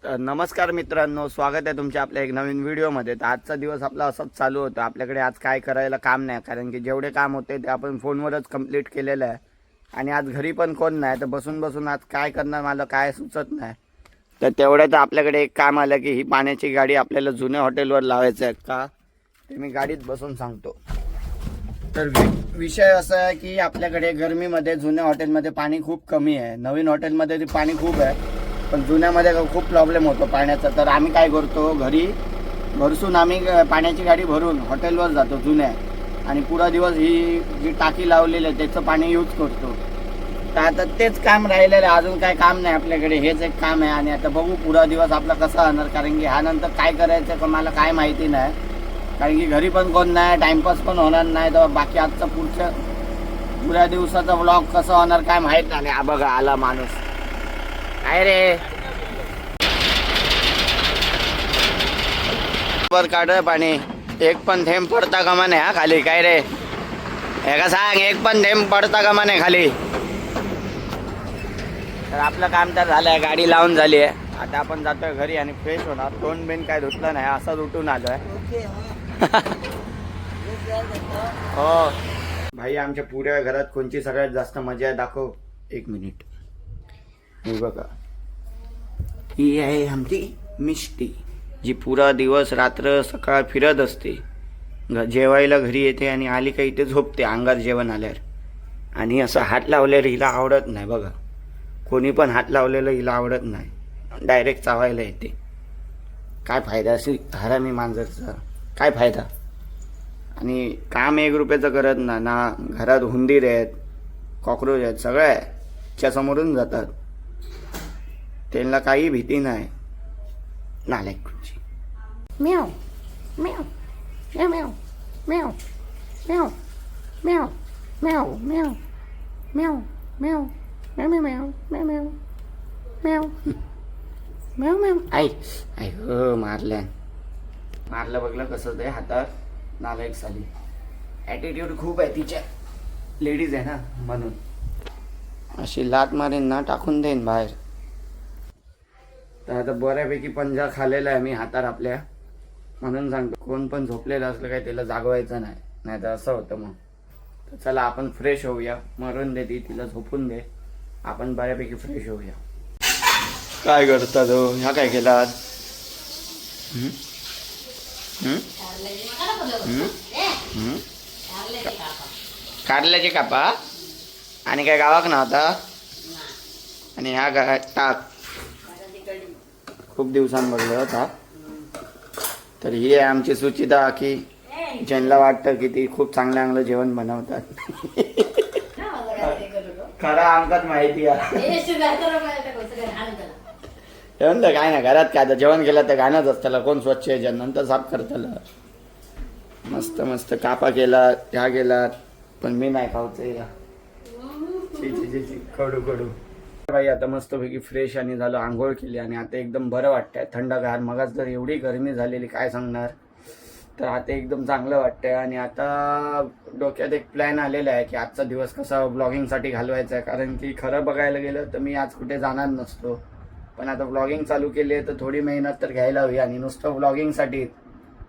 तर नमस्कार मित्रांनो, स्वागत आहे तुमच्या आपल्या एक नवीन व्हिडिओमध्ये. तर आजचा दिवस आपला असंच चालू होता. आपल्याकडे आज काय करायला काम नाही, कारण की जेवढे काम होते ते आपण फोनवरच कंप्लीट केलेलं आहे. आणि आज घरी पण कोण नाही, तर बसून बसून आज काय करणार मला काय सुचत नाही. तर तेवढ्यात आपल्याकडे एक काम आलं की ही पाण्याची गाडी आपल्याला जुन्या हॉटेलवर लावायचं आहे का, ते मी गाडीत बसून सांगतो. तर विषय असा आहे की आपल्याकडे गरमीमध्ये जुन्या हॉटेलमध्ये पाणी खूप कमी आहे. नवीन हॉटेलमध्ये ते पाणी खूप आहे, पण जुन्यामध्ये खूप प्रॉब्लेम होतो पाण्याचा. तर आम्ही काय करतो, घरी भरसून आम्ही पाण्याची गाडी भरून हॉटेलवर जातो जुन्या, आणि पुरा दिवस ही जी टाकी लावलेली आहे त्याचं पाणी यूज करतो. तर आता तेच काम राहिलेलं आहे, अजून काय काम नाही आपल्याकडे, हेच एक काम आहे. आणि आता बघू पुरा दिवस आपला कसा होणार, कारण की ह्यानंतर काय करायचं का मला काय माहिती नाही, कारण की घरी पण कोण नाही, टाइमपास पण होणार नाही. तर बाकी आजचा पुऱ्या दिवसाचा व्लॉग कसा होणार काय माहीत नाही. हा बघा आला माणूस, काय रे वर काढ पाणी, एक पण थेंब पडता कामा नाही हा खाली. काय रे हे का सांग, एक पण थेंब पडता कामा नाही खाली. तर आपलं काम तर झालंय, गाडी लावून झाली आहे. आता आपण जातोय घरी आणि फ्रेश होणार. तोंड बिन काय धुतलं नाही, असंच उठून आलोय. हो भाई, आमच्या पुऱ्या घरात कोणची सगळ्यात जास्त मजा आहे दाखव. एक मिनिट, हे बघा, ही आहे आमची मिष्टी, जी पुरा दिवस रात्र सकाळ फिरत असते. जेवायला घरी येते आणि आली का इथे झोपते अंगात जेवण आल्यावर. आणि असं हात लावलेलं हिला आवडत नाही. बघा, कोणी पण हात लावलेलं हिला आवडत नाही, डायरेक्ट चावायला येते. काय फायदा अशी हरामी मांजरचा, काय फायदा. आणि काम 1 रुपयाचं करत ना ना. घरात हुंदीर आहेत, कॉक्रोच आहेत, सगळ्याच्या समोरून जातात. त्यांना काही भीती नाही. नालायक कुठची. म्याव म्याव म्याव म्याव म्याव म्याव म्याव म्याव म्याव म्याव म्याव म्याव म्याव म्याव म्याव म्याव म्याव. आई आई हो, मारलं बघलं कसं ते हातात. नालायक साली, ॲटिट्यूड खूप आहे तिच्या. लेडीज आहे ना म्हणून. अशी लात मारेन ना, टाकून देईन बाहेर. तर आता बऱ्यापैकी पंजा खाल्लेला आहे मी हातात आपल्या, म्हणून सांगतो कोण पण झोपलेलं असलं काय त्याला जागवायचं नाही, नाही तर असं होतं मग. तर चला आपण फ्रेश होऊया. मरून दे ती, तिला झोपून दे, आपण बऱ्यापैकी फ्रेश होऊया. काय करतात हो, ह्या काय केलात? कारल्याची कापा आणि काय गावाक नव्हता. आणि ह्या टाक, खूप दिवसांनी बघलं होता. तर ही आहे आमची सुचिता, की ज्यांना वाटतं की ती खूप चांगलं जेवण बनवतात. खरं आमकाच माहिती आहे. काय ना, घरात काय आता जेवण केलं तर गाणंच असतं, कोण स्वच्छ आहे नंतर साफ करतलं. मस्त मस्त कापा केला, ह्या गेला, पण मी नाही खावचं. कडू कडू. भाई आता मस्तपैकी फ्रेश आणि झालं, आंघोळ केली आणि आता एकदम बरं वाटतंय, थंडगार. मगाच जर एवढी गरमी झालेली काय सांगणार. तर आता एकदम चांगलं वाटतंय. आणि आता डोक्यात एक प्लॅन आलेला आहे की आजचा दिवस कसा ब्लॉगिंगसाठी घालवायचा आहे, कारण की खरं बघायला गेलं तर मी आज कुठे जाणार नसतो, पण आता ब्लॉगिंग चालू केली आहे तर थोडी मेहनत तर घ्यायला हवी. आणि नुसतं ब्लॉगिंगसाठी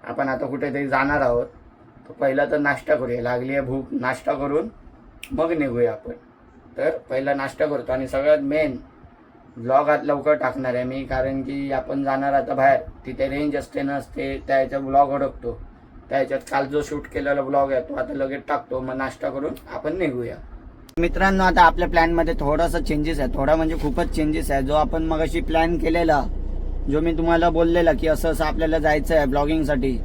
आपण आता कुठेतरी जाणार आहोत. तर पहिला तर नाश्ता करूया, लागली आहे भूक, नाश्ता करून मग निघूया आपण. तर पहिला नाश्ता करतो आणि सगळ्यात मेन ब्लॉग आज लवकर टाकणार आहे मी, कारण की आपण जाणार आता बाहेर, तिथे रेंज असते नसते, त्या ह्याच्यात ब्लॉग अडकतो. त्या ह्याच्यात काल जो शूट केलेला ब्लॉग आहे तो आता लगेच टाकतो, मग नाश्ता करून आपण निघूया. मित्रांनो, आता आपल्या प्लॅनमध्ये थोडासा चेंजेस आहे, थोडा म्हणजे खूपच चेंजेस आहे. जो आपण मग अशी प्लॅन केलेला, जो मी तुम्हाला बोललेला की असं असं आपल्याला जायचं आहे ब्लॉगिंगसाठी,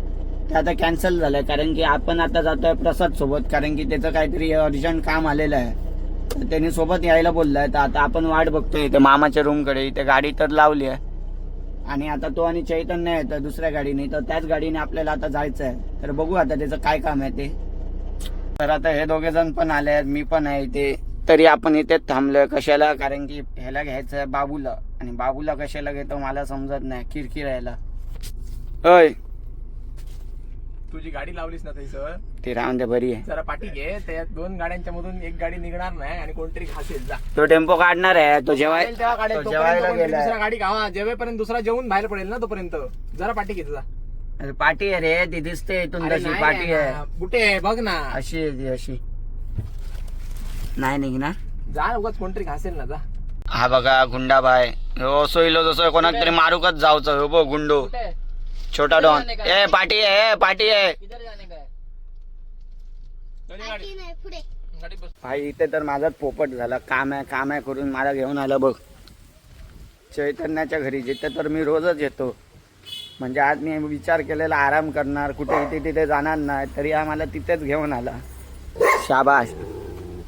ते आता कॅन्सल झालं आहे. कारण की आपण आता जातोय प्रसाद सोबत, कारण की त्याचं काहीतरी अर्जंट काम आलेलं आहे, तर त्यांनी सोबत यायला बोललाय. तर आता आपण वाट बघतोय इथे मामाच्या रूमकडे. इथे गाडी तर लावली आहे आणि आता तो आणि चैतन्य आहे तर दुसऱ्या गाडीने, तर त्याच गाडीने आपल्याला आता जायचं आहे. तर बघू आता त्याचं काय काम आहे ते. तर आता हे दोघे जण पण आले आहेत, मी पण आहे इथे. तरी आपण इथेच थांबलोय. कशाला, कारण की ह्याला घ्यायचं आहे बाबूला, आणि बाबूला कशाला घेतो मला समजत नाही, किरकिर यायला. होय तुझी गाडी लावलीस ना सर ती राहून दे बरी आहे. जरा पाठी घे, त्या 2 गाड्यांच्या मधून एक गाडी निघणार नाही आणि कोणतरी घासेल जा. तो टेम्पो काढणार आहे, तो तेव्हा काढेल, तो तोपर्यंत जेवायला कोणतरी गेलाय. दुसरा गाडी घावा, जेवेपर्यंत दुसरा जेवून बाहेर पडेल ना तोपर्यंत जरा पाठी घेत जा. अरे पाटी आहे रे, ती दिसते इथून अरे तशी नाही पाटी आहे आहे. ना, कुठे आहे बघ ना. अशी आहे ती, अशी नाही निघणार. जा उगाच कोणतरी घासेल ना जा. हा बघा गुंडाबाय, हो सोयलो जसं कोणाक तरी मारूकच जाऊचं. हो बघ गुंडो, कुठे छोटा डॉन. ए पाटी आहे, पाटी आहे. भाई इथे तर माझाच पोपट झाला. काम आहे करून मला घेऊन आलं बघ चैतन्याच्या घरी, जिथे तर मी रोजच येतो. म्हणजे आज मी विचार केलेला आराम करणार, कुठे इथे तिथे जाणार नाही, तरी आम्हाला तिथेच घेऊन आला. शाबाश.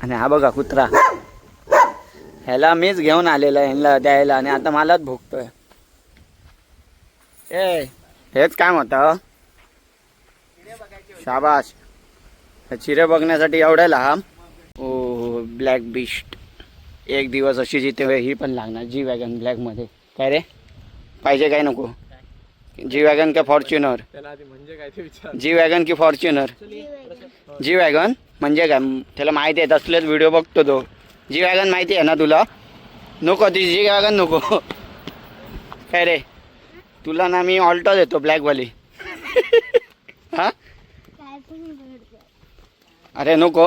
आणि हा बघा कुत्रा, ह्याला मीच घेऊन आलेला ह्याला द्यायला, आणि आता मलाच भोगतोय. ए हेच काम होतं. शाबाश. चिरे बघण्यासाठी एवढ्या लांब. ओ ब्लॅक बिस्ट. एक दिवस अशी जिथे ही पण लागणार जी वॅगन ब्लॅक मध्ये. काय रे पाहिजे काय नको? जी वॅगन का फॉर्च्युनर? म्हणजे काय ते विचार. जी वॅगन की फॉर्च्युनर? जी वॅगन म्हणजे काय त्याला माहिती आहे, तसलेच व्हिडिओ बघतो तो. जी वॅगन माहिती आहे ना तुला? नको ती जी वॅगन नको. काय रे तुला ना मी ऑल्टो देतो ब्लॅकवाली. हा अरे नको,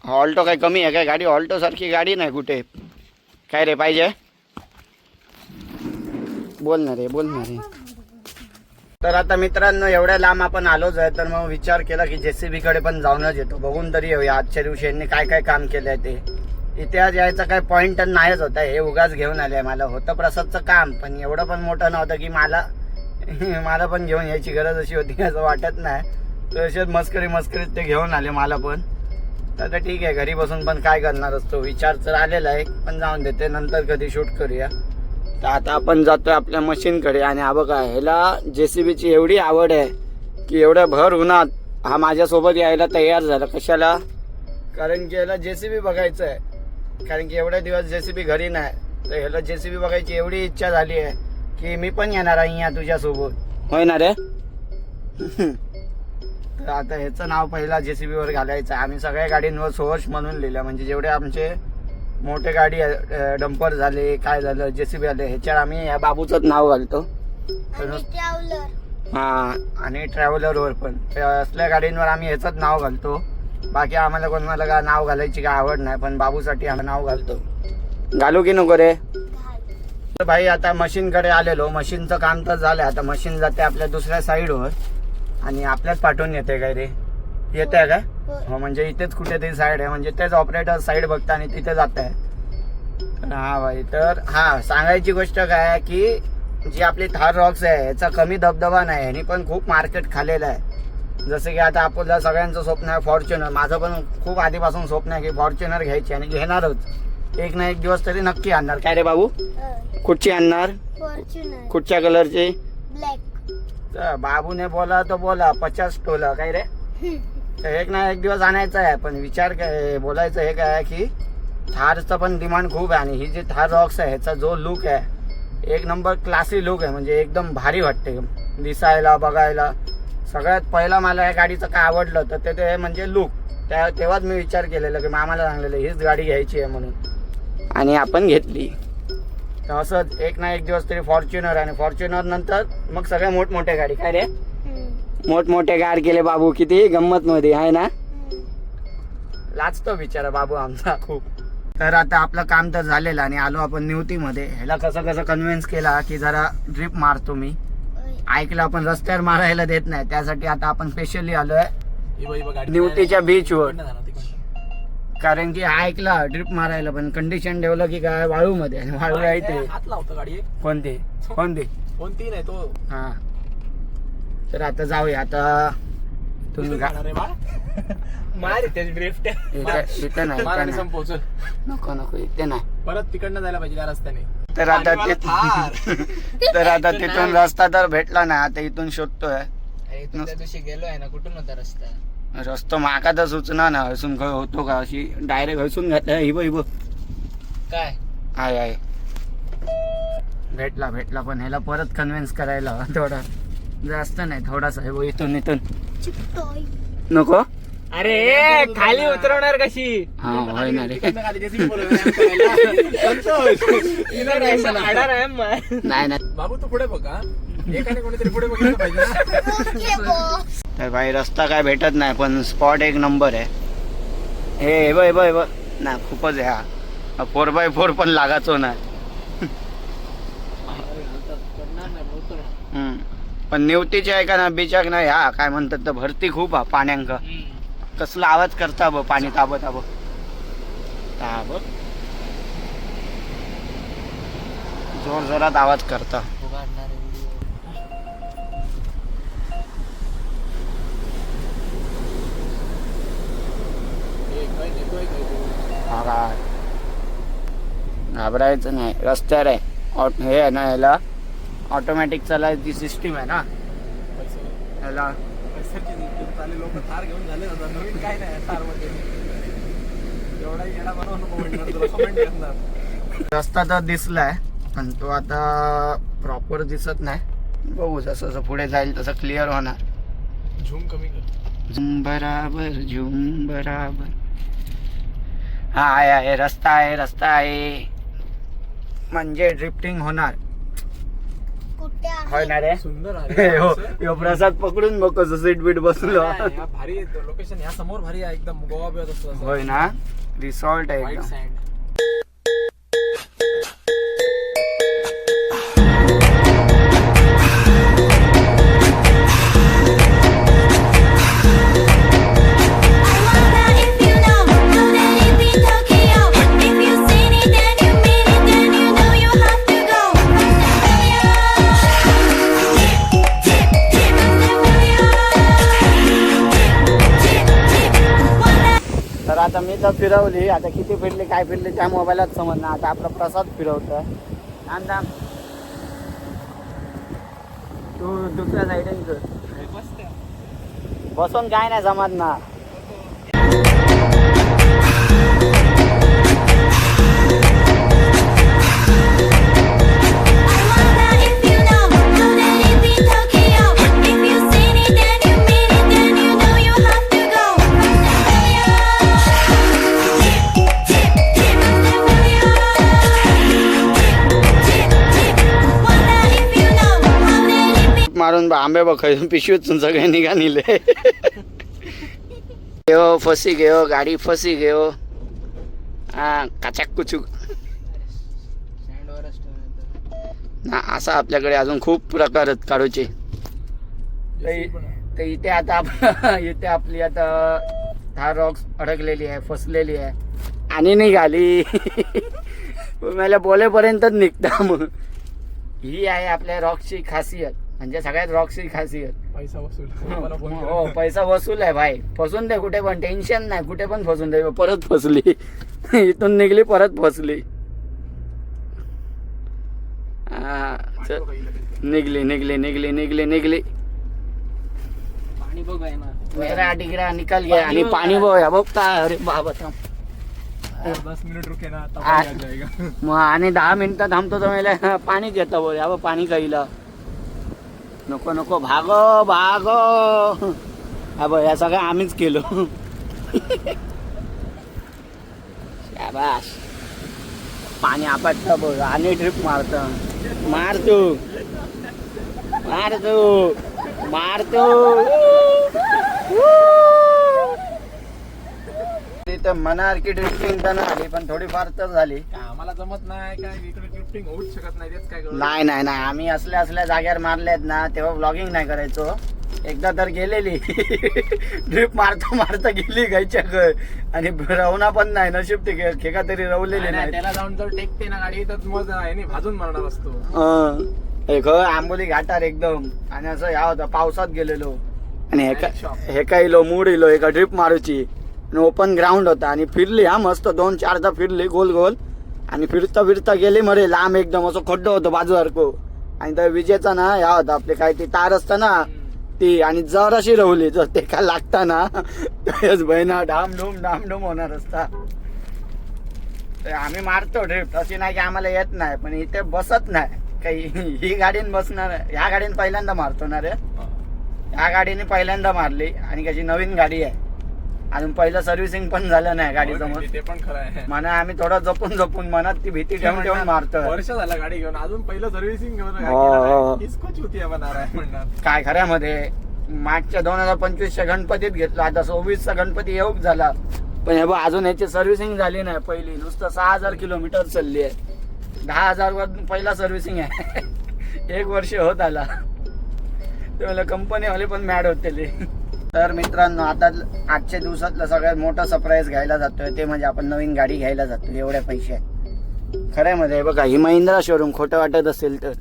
ऑल्टो काय कमी आहे काय? गाडी ऑल्टो सारखी गाडी नाही कुठे. काय रे पाहिजे? बोल ना रे, बोल ना रे. तर आता मित्रांनो एवढ्या लांब आपण आलोच आहे, तर मग विचार केला की JCB कडे पण जाऊनच येतो, बघून तरी येऊया आजच्या दिवशी यांनी काय काय काम केलंय ते. इथे आज यायचा काय पॉईंट नाहीच होता. हे उगाच घेऊन आले. मला होतं प्रसादचं काम, पण एवढं पण मोठं नव्हतं की मला पण घेऊन यायची गरज अशी होती असं वाटत नाही. तर अशाच मस्करीत ते घेऊन आले मला पण. तर ठीक आहे, घरी बसून पण काय करणार असतो. विचार तर आलेला आहे, पण जाऊन देते, नंतर कधी शूट करूया. तर आता आपण जातोय आपल्या मशीनकडे. आणि हा बघा ह्याला JCBची एवढी आवड आहे की एवढ्या भर उन्हात हा माझ्यासोबत यायला तयार झाला. कशाला? कारण की ह्याला JCB बघायचं आहे. कारण की एवढ्या दिवस JCB घरी नाही, तर ह्याला JCB बघायची एवढी इच्छा झाली आहे की मी पण येणार आहे या तुझ्यासोबत. होय ना रे? तर आता ह्याचं नाव पहिला JCB वर घालायचं. आम्ही सगळ्या गाडींवर सोर्स म्हणून लिहिलं, म्हणजे जेवढे आमचे मोठे गाडी डंपर झाले काय झालं JCB आले ह्याच्यावर आम्ही या बाबूचंच नाव घालतो. हा आणि ट्रॅव्हलरवर पण असल्या गाडींवर आम्ही ह्याचंच नाव घालतो. बाकी आम्हाला कोणाला का नाव घालायची काय आवड नाही, पण बाबूसाठी आम्ही नाव घालतो. घालू की नको रे? तर भाई आता मशीनकडे आलेलो. मशीनचं काम तर झालं. आता मशीन जाते आपल्या दुसऱ्या साईडवर आणि आपल्याच पाठवून येते. काय रे येते आहे काय? हो म्हणजे इथेच कुठेतरी साईड आहे, म्हणजे तेच ऑपरेटर साईड बघता आणि तिथे जात आहे. तर हा भाई, तर हा सांगायची गोष्ट काय आहे की जी आपली थार रॉक्स आहे याचा कमी दबदबा नाही, ह्यानी पण खूप मार्केट खाल्लेलं आहे. जसं की आता आपलं सगळ्यांचं स्वप्न आहे फॉर्च्युनर. माझं पण खूप आधीपासून स्वप्न आहे की फॉर्च्युनर घ्यायची आणि घेणारच. एक ना एक दिवस तरी नक्की आणणार. काय रे बाबू कुठची आणणार? कुठच्या कलरची? ब्लॅक. बाबूने बोला तो बोला 50 टोला. काय रे तर एक ना एक दिवस आणायचं आहे. पण विचार काय बोलायचं हे काय की थारचं पण डिमांड खूप आहे. आणि ही जी थार रॉक्स आहे ह्याचा जो लुक आहे एक नंबर क्लासी लुक आहे, म्हणजे एकदम भारी वाटते दिसायला बघायला. सगळ्यात पहिला मला या गाडीचं काय आवडलं तर ते म्हणजे लुक. तेव्हाच मी विचार केलेला की मामाला सांगलेलं हीच गाडी घ्यायची आहे म्हणून, आणि आपण घेतली. तर असंच एक ना एक दिवस तरी फॉर्च्युनर, आणि फॉर्च्युनर नंतर मग सगळ्या मोठमोठ्या गाडी. काय रे मोठमोठे गाड केले बाबू, किती गंमत मध्ये आहे ना. लाजतो बिचारा बाबू आमचा खूप. तर आता आपलं काम तर झालेलं आणि आलो आपण निवतीमध्ये. ह्याला कसं कन्व्हिन्स केला की जरा ड्रिप मारतो मी. ऐकलं आपण रस्त्यावर मारायला देत नाही, त्यासाठी आता आपण स्पेशली आलोय निवतीच्या बीचवर. कारण की ऐकला ड्रिप मारायला, पण कंडिशन ठेवलं की काय वाळू मध्ये, वाळू आहे ते. कोणती कोणती नाही तो. हा तर आता जाऊया. आता तुम्ही इथे नाही नको इथे नाही, परत तिकडनं जायला पाहिजे त्या रस्त्याने. तर आता तिथून रस्ता तर भेटला नाही. आता इथून शोधतोय. त्या दिवशी गेलोय ना, कुठून होता रस्ता? रस्ता माका तर सुचना ना. हसून होतो का अशी डायरेक्ट हसून घातला. हिबो काय आहे भेटला पण ह्याला परत कन्व्हिन्स करायला थोडा जास्त नाही, थोडासा. इथून चिपटोय. नको अरे खाली उतरवणार कशी हा होय ना रे नाही नाही बाबू तू पुढे बघा एकाने कोणीतरी पुढे बघितलं पाहिजे ना. Okay boss. तर भाई रस्ता काय भेटत नाही पण स्पॉट एक नंबर आहे. हे बघ ना खूपच आहे हा 4x4 पण लागाचो ना. पण निवतीच्या आहे का ना बिचाक नाही हा काय म्हणतात तर भरती खूप हा पाण्यांक कसला आवाज करता ब पाणी ताब जोर जोरात आवाज करता. हा काय घाबरायचं नाही रस्त्यावर आहे. हे आहे ना याला ऑटोमॅटिक चालायची सिस्टीम आहे ना याला. लोक थार घेऊन झाले ना नवीन काय नाही थार मध्ये एवढा येडा बनवू नको म्हणणार तुला comment करणार. रस्ता तर दिसलाय पण तो आता प्रॉपर दिसत नाही. बघू जसं जसं पुढे जाईल तसं क्लिअर होणार. झूम कमी कर. झूम बराबर हा आहे रस्ता आहे म्हणजे ड्रिफ्टिंग होणार. कुठे आहे? होय ना रे. सुंदर हो प्रसाद पकडून बघ कसं सीट बीट बसलो. भारी लोकेशन या समोर भारी आहे एकदम गोवा बिवा तसं होय ना रिसॉर्ट आहे व्हाईट एकदम. सँड. तर आता मी तर फिरवली आता किती फिरली काय फिरली त्या मोबाईलात समजणार. आता आपला प्रसाद फिरवतोय. थांब तू दुसऱ्या साईडून कर. बसून काय नाही जमत ना. मारून आंबे बघ पिशवीतून सगळे निघाले. घेओ फसी घेओ गाडी फसी घेओ हा काचाक कुचूक ना असा आपल्याकडे अजून खूप प्रकार आहेत काढूचे. तर इथे आता इथे आपली आता थार रॉक्स अडकलेली आहे फसलेली आहे आणि निघाली. मला बोलेपर्यंतच निघता. मग ही आहे आपल्या रॉक्सची खासियत म्हणजे सगळ्यात रॉक्सची खासियत. पैसा वसूल. हो पैसा वसूल आहे भाई. फसून दे कुठे पण टेन्शन नाही कुठे पण फसून दे. परत फसली इथून निघली परत फसली. निघली पाणी बघ आहे ना. मेरा डिगरा निकल गया आणि पाणी बघ बघता. अरे बाबा थांब 10 मिनिट रुके ना तब आ- आ जाएगा. मग आणि 10 मिनिटं थांबतो तर मला पाणी घेता बोल. या पाणी काहीला नको भागो हा बघ या सगळं आम्हीच केलो. शाबाश पाणी आपटतं बघ आणि ट्रिप मार तू तिथं मनार की ड्रिफ्टिंग तर नाही पण थोडीफार तर झाली. आम्हाला जमत नाही काय इकडे ड्रिफ्टिंग होऊच शकत नाही तेच काय करू. नाही आम्ही असल्या जाग्यावर मारल्यात ना तेव्हा ब्लॉगिंग नाही करायचो. एकदा तर गेलेली ड्रिप मारता गेली गायच्या आणि रवना पण नाही नशीब ते खेका तरी रवलेली नाही. त्याला जाऊन जर टेकते ना गाडी तर मग याने भाजून मारणार असतो. एक आंबोली घाटार एकदम आणि असं ह्या होता पावसात गेलेलो आणि हेका इलो मूड इलो एका ड्रिप मारूची ओपन ग्राउंड होता आणि फिरली हा मस्त 2-4दा फिरली गोल आणि फिरता गेली मरे लांब एकदम असं खड्डं होतं बाजूसारखं आणि त्या विजेचा ना ह्या होता आपले काय ती तार असतं ना ती आणि जर अशी रवली जर ते का लागता ना बहिणा डामडूम होणार असता. आम्ही मारतो ड्रिफ्ट अशी नाही की आम्हाला येत नाही पण इथे बसत नाही काही. ही गाडीन बसणार ह्या गाडीन पहिल्यांदा मारतो ना रे. या गाडीने पहिल्यांदा मारली आणि कशी नवीन गाडी आहे, अजून पहिलं सर्व्हिसिंग पण झालं नाही गाडीचं. हो, ते पण खरं आहे. म्हणा आम्ही थोडं जपून मनात ती भीती ठेवून ठेवून मारतोय. वर्ष झालं गाडी घेऊन, अजून पहिलं सर्व्हिसिंग घेऊन हो. किसकोच होती म्हणणार आहे म्हणणार. काय खऱ्यामध्ये मागच्या 2025च्या गणपतीत घेतला, आता 26चा गणपती येऊक झाला, पण हे बघ अजून याची सर्व्हिसिंग झाली नाही. पहिली नुसतं 6000 किलोमीटर चालली आहे. 10,000 वर पहिला सर्व्हिसिंग आहे. 1 वर्ष होत आला. ते मला कंपनीवाले पण मॅड होते. तर मित्रांनो, आता आजच्या दिवसातलं सगळ्यात मोठं सरप्राईज घ्यायला जातोय, ते म्हणजे आपण नवीन गाडी घ्यायला जातोय. एवढ्या पैसे खऱ्यामध्ये बघा, ही महिंद्रा शोरूम खोटं वाटत असेल तर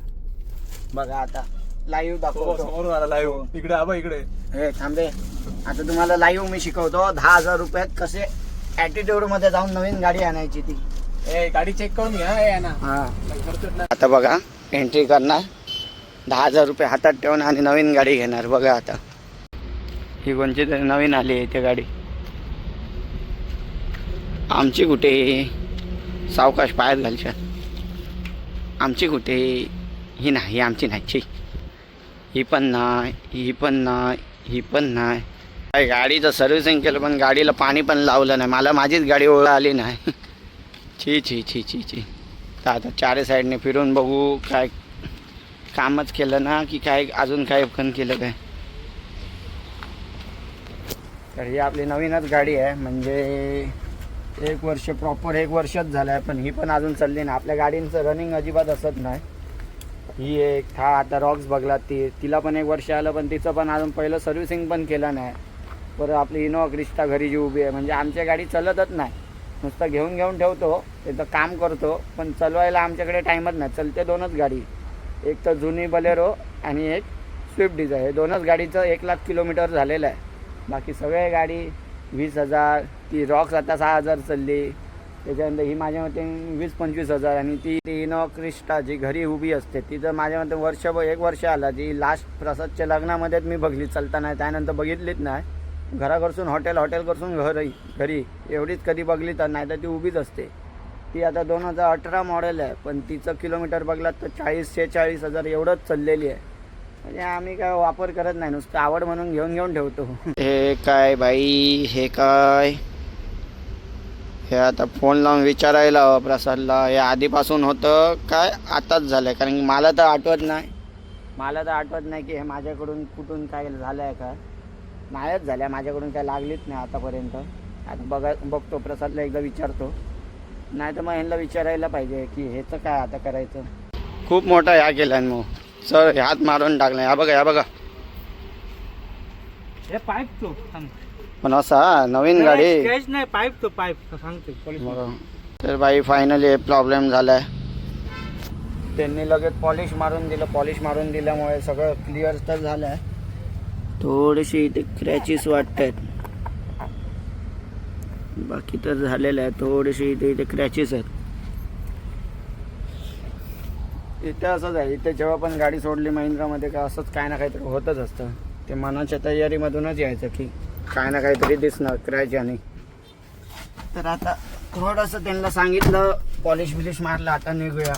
बघा आता लाईव्ह दाखवतो. समोरून आला लाईव्ह. इकडे आबा इकडे. हे थांबे, आता तुम्हाला लाईव्ह मी शिकवतो. 10,000 रुपयात कसे ॲटिट्यूड मध्ये जाऊन नवीन गाडी आणायची ती. गाडी चेक करून घ्या ना. हा, खर्च नाही. आता बघा एंट्री करणार, 10,000 रुपये हातात ठेवून आणि नवीन गाडी घेणार. बघा आता ही कोणची तरी नवीन आली आहे ती गाडी. आमची कुठे सावकाश पायात घालशात. आमची कुठे, ही नाही, आमची नाही. छी, ही पण नाही, ही पण नाही, ही पण नाही. काय गाडीचं सर्व्हिसिंग केलं पण गाडीला पाणी पण लावलं नाही. मला माझीच गाडी ओळख आली नाही. छी छी छी छी छी. तर आता चारी साईडने फिरून बघू काय कामच केलं ना की काय अजून काय पण केलं काय. तर ही आपली नवीनच गाडी आहे, म्हणजे 1 वर्ष प्रॉपर 1 वर्षच झालं आहे, पण ही पण अजून चालली नाही. आपल्या गाडींचं रनिंग अजिबात असत नाही. ही एक हा आता रॉक्स बघला, तिला पण 1 वर्ष आलं, पण तिचं पण अजून पहिलं सर्व्हिसिंग पण केलं नाही. परत आपली इनोवा क्रिस्टा घरी जी उभी आहे, म्हणजे आमच्या गाडी चालतच नाही. नुसतं घेऊन ठेवतो, त्याचं काम करतो, पण चालवायला आमच्याकडे टाईमच नाही. चलते 2च गाडी, एक तर जुनी बलेरो आणि एक स्विफ्ट डिझायर. हे 2च गाडीचं 1,00,000 किलोमीटर झालेलं आहे. बाकी सगळे गाडी 20,000. ती रॉक्स आता 6,000 चालली. त्याच्यानंतर ही माझ्या मते 20-25,000. आणि ती इनोवा क्रिस्टा जी घरी उभी असते ती तर माझ्या मते 1 वर्ष आला. जी लास्ट प्रसादच्या लग्नामध्येच मी बघली चालताना, त्यानंतर बघितलीच नाही. घराकडसून हॉटेल करसून घरी एवढीच कधी बघली तर, नाही तर ती उभीच असते. ती आता 2018 मॉडेल आहे, पण तिचं किलोमीटर बघलात तर 40-46,000 एवढंच चाललेली आहे. म्हणजे आम्ही काय वापर करत नाही, नुसतं आवड म्हणून घेऊन ठेवतो. हे काय बाई, हे काय, हे आता फोन लावून विचारायला हवं प्रसादला. हे आधीपासून होतं काय आताच झालं आहे? कारण की मला तर आठवत नाही की हे माझ्याकडून कुठून काय झालं आहे का. नाहीच झाल्या माझ्याकडून, काय लागलीच नाही आतापर्यंत. आता बघतो प्रसादला एकदा विचारतो, नाही तर मग ह्यांना विचारायला पाहिजे की ह्याचं काय आता करायचं. खूप मोठा ह्या केला मग सर, हात मारून टाकला. ह्या बघा हे पाईप तो पण असा नवीन गाडी. स्क्रॅच नाही, पाईप तो पाईप सांगतो. तर बाई फायनली प्रॉब्लेम झालाय. त्यांनी लगेच पॉलिश मारून दिल्यामुळे सगळं क्लिअर तर झालं आहे. थोडीशी इथे क्रॅचेस वाटत आहेत, बाकी तर झालेलं आहे. थोडीशी इथे क्रॅचेस आहेत. इथे असंच आहे, इथे जेव्हा पण गाडी सोडली महिंद्रामध्ये का असंच काय ना काहीतरी होतच असतं. ते मनाच्या तयारीमधूनच यायचं की काय ना काहीतरी दिसणार क्रॅच. आणि तर आता थोडंसं त्यांना सांगितलं, पॉलिश मारलं, आता निघूया.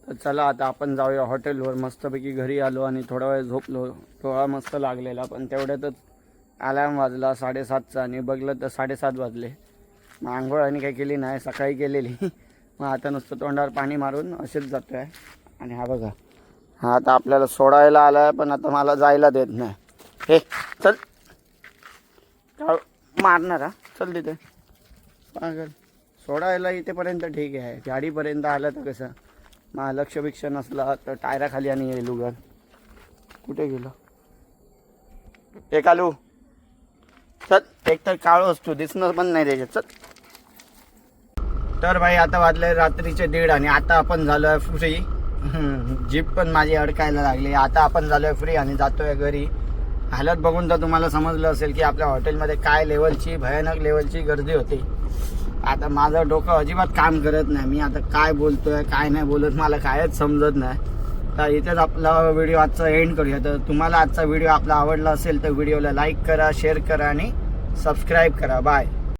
तर चला आता आपण जाऊया हॉटेलवर. मस्तपैकी घरी आलो आणि थोडा वेळ झोपलो. डोळा मस्त लागलेला, पण तेवढ्यातच अलार्म वाजला 7:30चा आणि बघलं तर 7:30 वाजले. मग आंघोळ आणि काही केली नाही, सकाळी केलेली. मग आता नुसतं तोंडावर पाणी मारून असेच जातो आहे. आणि हा बघा, हा आता आपल्याला सोडायला आला आहे, पण आता मला जायला देत नाही. हे चल, काय मारणार हा, चल तिथे पागल. सोडायला इथेपर्यंत ठीक आहे, गाडीपर्यंत आलं तर कसं. मग लक्ष नसला तर टायराखाली आणि येईल उघड. कुठे गेलं एक आलू, चल. एक तर काळो असतो, दिसणं पण नाही त्याच्यात, चल. तर भाई आता वाजले रात्रीचे 1:30 आणि आता आपण झालो आहे फ्री. जीप पण माझी अडकायला लागली. आता आपण झालो आहे फ्री आणि जातोय घरी. हालत बघून तर तुम्हाला समजलं असेल की आपल्या हॉटेलमध्ये काय लेवलची, भयानक लेवलची गर्दी होती. आता माझं डोकं अजिबात काम करत नाही. मी आता काय बोलतोय काय नाही बोलत मला कायच समजत नाही. तर इथेच आपला व्हिडिओ आजचा एंड करूया. तर तुम्हाला आजचा व्हिडिओ आपला आवडला असेल तर व्हिडिओला लाईक करा, शेअर करा आणि सबस्क्राईब करा. बाय.